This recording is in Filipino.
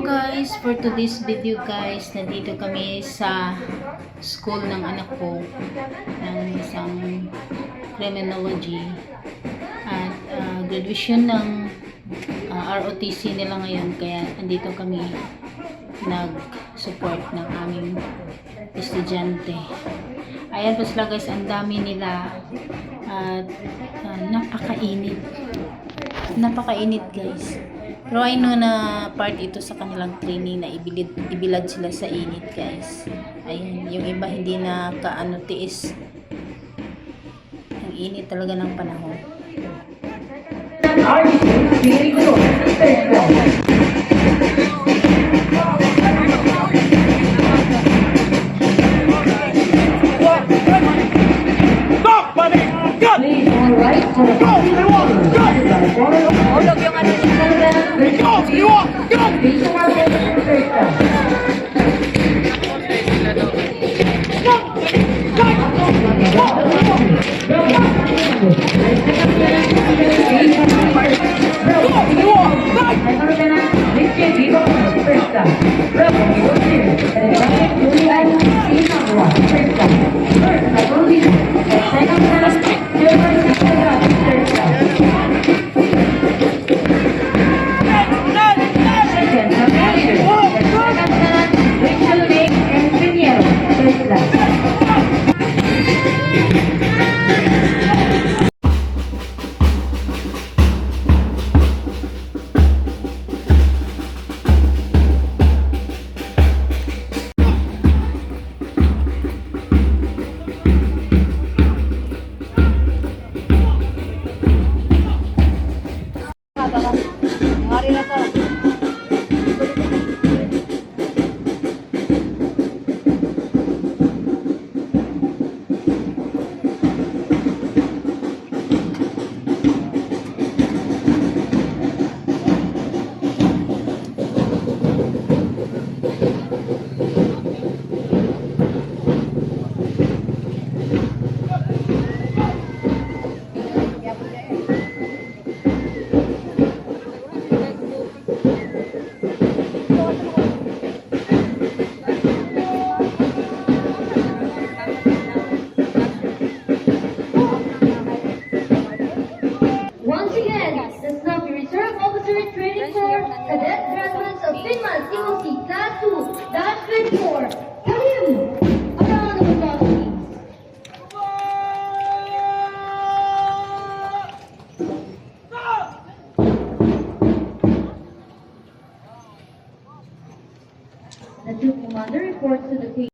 Hello guys, for today's video guys, nandito kami sa school ng anak ko ng isang criminology at graduation ng ROTC nila ngayon, kaya nandito kami nag-support ng aming estudyante. Ayan po sila guys, ang dami nila at napakainit guys. Pero I know na part ito sa kanilang training na ibilad sila sa init guys. Ayan, yung iba hindi na kaano tiis. Ang init talaga ng panahon. Hulog yung ano niya. Once again, let's now be Reserve Officer Training Corps Cadet Graduates of Finland COC Class 2-24. Kalim! A round of applause, please. The troop commander reports to the team.